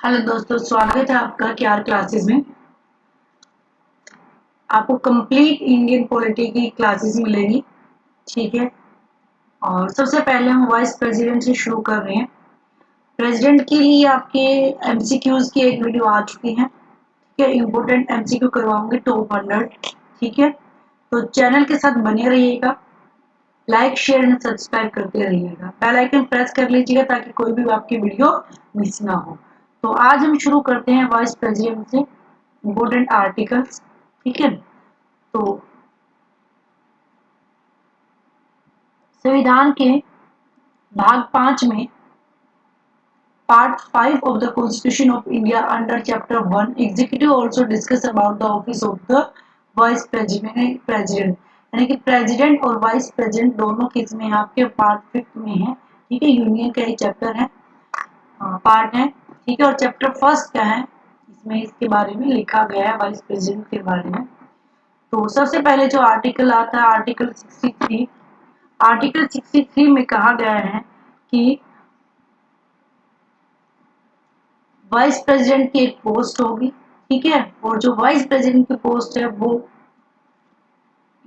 Hello दोस्तों, स्वागत है आपका केआर क्लासेस में। आपको कंप्लीट इंडियन पॉलिटी की क्लासेस मिलेगी, ठीक है। और सबसे पहले हम वाइस प्रेसिडेंट से शुरू कर रहे हैं। प्रेसिडेंट के लिए आपके एमसीक्यूज की एक वीडियो आ चुकी है, ठीक है। इम्पोर्टेंट एमसीक्यू करवाऊंगे टॉप 100, ठीक है। तो चैनल के साथ बने रहिएगा, लाइक शेयर एंड सब्सक्राइब करते रहिएगा, बेल आइकन प्रेस कर लीजिएगा ताकि कोई भी आपकी वीडियो मिस ना हो। तो आज हम शुरू करते हैं वाइस प्रेसिडेंट से इम्पोर्टेंट आर्टिकल्स, ठीक है। तो संविधान के भाग 5 में part 5 of the constitution of India under chapter 1 executive also discuss about the office of the vice president यानी कि प्रेसिडेंट और वाइस प्रेसिडेंट दोनों किस में आपके पार्ट 5 में है, ठीक है। यूनियन का एक चैप्टर है, पार्ट है, ठीक है। और चैप्टर फर्स्ट क्या है, इसमें इसके बारे में लिखा गया है वाइस प्रेसिडेंट के बारे में। तो सबसे पहले जो आर्टिकल आता है आर्टिकल 63। आर्टिकल 63 में कहा गया है कि वाइस प्रेसिडेंट की एक पोस्ट होगी, ठीक है। और जो वाइस प्रेसिडेंट की पोस्ट है वो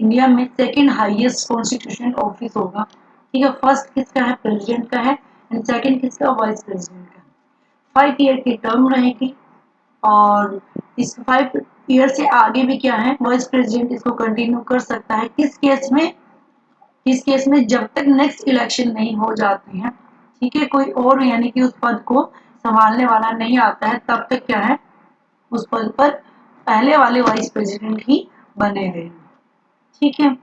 इंडिया में सेकंड हाईएस्ट कॉन्स्टिट्यूशनल ऑफिस होगा, ठीक है। फर्स्ट किसका है, प्रेसिडेंट का है, एंड सेकंड किसका, वाइस प्रेसिडेंट का। 5 ईयर की टर्म रहेगी और इस 5 ईयर से आगे भी क्या है, वाइस प्रेसिडेंट इसको कंटिन्यू कर सकता है। किस केस में जब तक नेक्स्ट इलेक्शन नहीं हो जाते हैं, ठीक है। कोई और यानी कि उस पद को संभालने वाला नहीं आता है, तब तक क्या है, उस पद पर पहले वाले वाइस प्रेसिडेंट ही बने रहेंगे, ठीक है।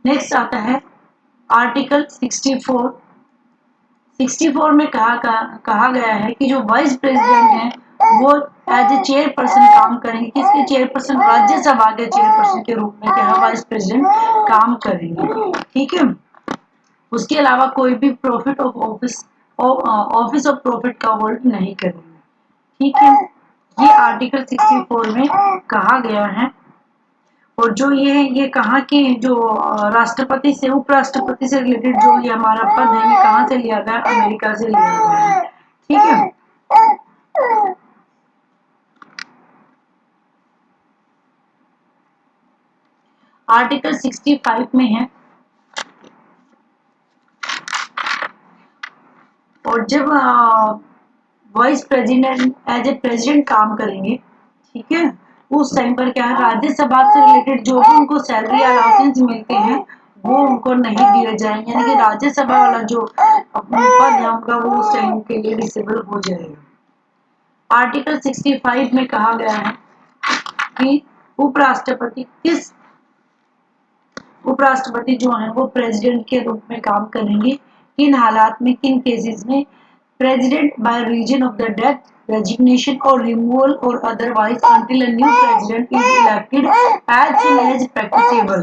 नेक्स्ट आता है आर्टिकल 64। 64 में कहा गया है कि जो वाइस प्रेसिडेंट है वो एज ए चेयरपर्सन काम करेंगे। किसके चेयरपर्सन, राज्यसभा के चेयरपर्सन के रूप में क्या है, वाइस प्रेसिडेंट काम करेंगे, ठीक है। उसके अलावा कोई भी profit of office of profit का होल्ड नहीं करेंगे, ठीक है। ये आर्टिकल 64 में कहा गया है। और जो ये कहा कि जो राष्ट्रपति से उपराष्ट्रपति से रिलेटेड जो ये हमारा पद है, ये कहाँ से लिया गया, अमेरिका से लिया गया है, ठीक है। आर्टिकल 65 में है, और जब vice president as a president काम करेंगे, ठीक है, उस टाइम पर क्या है, राज्यसभा से रिलेटेड जो भी उनको सैलरी अलाउंसेस मिलते हैं वो उनको नहीं दिए जाएंगे, यानी कि राज्यसभा वाला जो अपना पद है उनका वो उस टाइम के लिए डिसेबल हो जाएगा। आर्टिकल 65 में कहा गया है कि उपराष्ट्रपति जो है वो प्रेसिडेंट के रूप में काम करेंगे। किन हालात में, किन केसेस में, president by reason of the death, resignation और रिमूवल और otherwise until a new president is elected as soon as practicable,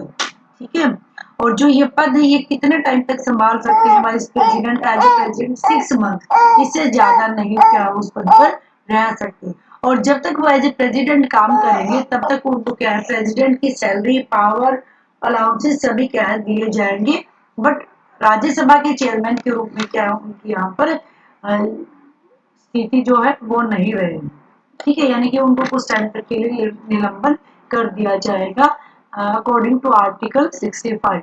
ठीक है। और जो ये पद है ये कितने टाइम तक संभाल सकते हैं vice president as a president, 6 month, इससे ज्यादा नहीं क्या उस पद पर रह सकते। और जब तक वो एज ए प्रेसिडेंट काम करेंगे तब तक उनको क्या है, प्रेसिडेंट की सैलरी, पावर, अलाउंसेस सभी क्या है दिए जाएंगे। बट राज्यसभा के चेयरमैन के रूप में क्या है, उनकी यहाँ पर स्थिति जो है वो नहीं रहेगी, ठीक है। यानी कि उनको कुछ टाइम तक के लिए निलंबन कर दिया जाएगा according to article 65।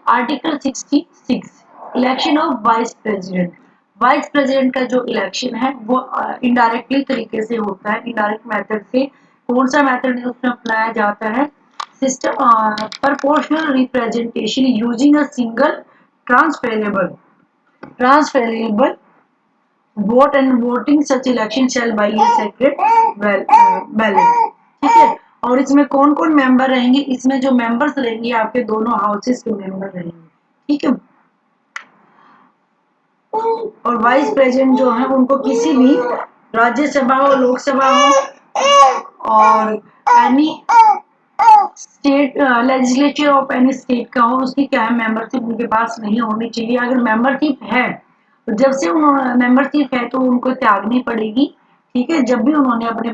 Article 66 election of vice president. Vice president का जो इलेक्शन है वो इनडायरेक्टली तरीके से होता है, इनडायरेक्ट मेथड से। कौन सा मेथड उसमें अपनाया जाता है, system proportional representation using a single transferable vote and voting such election shall by a secret ballot, ठीक है। और इसमें कौन कौन मेंबर रहेंगे, इसमें जो मेंबर्स रहेंगे आपके दोनों हाउसेस के मेंबर रहेंगे, ठीक है। और वाइस प्रेसिडेंट जो है उनको किसी भी राज्यसभा हो, लोकसभा हो और any state legislature of any state का हो, उसकी क्या है, मेंबरशिप उनके पास नहीं होनी चाहिए। अगर मेंबरशिप है तो जब से उन्होंने मेंबरशिप है तो उनको त्यागनी पड़ेगी, ठीक है। जब भी उन्होंने अपने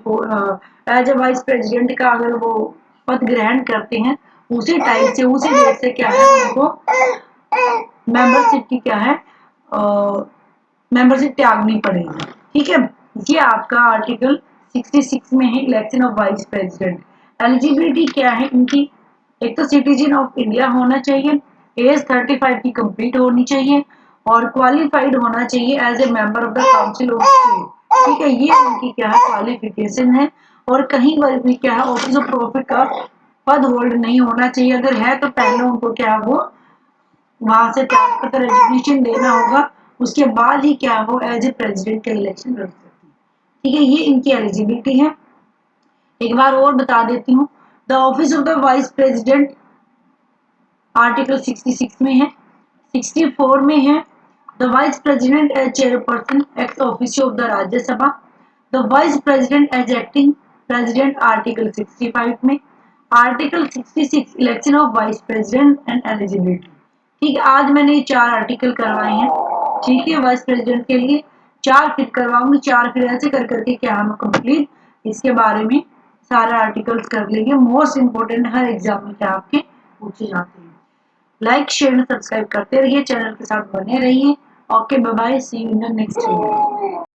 एज ए वाइस प्रेसिडेंट का अगर वो पद ग्रहण करते हैं उसी टाइम से, उसी डेट से क्या है उनको मेंबरशिप की क्या है मेंबरशिप त्यागनी पड़ेगी। ठीक है, ये आपका आर्टिकल 66 में है election of vice president. Eligibility क्या है इनकी? एक तो सिटीजन ऑफ इंडिया होना चाहिए, एज 35 की कंप्लीट होनी चाहिए और क्वालिफाइड होना चाहिए as a member of the council of state. ठीक है, ये उनकी क्या है क्वालिफिकेशन है। और कहीं पर भी क्या है ऑफिस ऑफ प्रॉफिट का पद होल्ड नहीं होना चाहिए, अगर है तो पहले उनको क्या है वो वहां से त्यागपत्र रेजिग्नेशन देना होगा, उसके बाद ही क्या वो एज ए प्रेसिडेंट का इलेक्शन लड़ सकती है। ठीक है, ये इनकी एलिजिबिलिटी है। एक बार और बता देती हूँ, the office of the vice president article 66 में है, 64 में है the vice president as chairperson ex officio of the Rajya Sabha, the vice president as acting president article 65 में, article 66 election of vice president and eligibility. ठीक है, आज मैंने ये 4 आर्टिकल करवाए हैं। ठीक है, वाइस प्रेसिडेंट के लिए 4 फिर करवाऊंगी, 4 फिर ऐसे कर करके क्या हम कंप्लीट इसके बारे में सारे आर्टिकल्स कर लेंगे। मोस्ट इंपोर्टेंट हर एग्जाम में क्या आपके पूछे जाते हैं। लाइक शेयर एंड सब्सक्राइब करते रहिए, चैनल के साथ बने रहिए। Okay, bye bye, see you in the next video.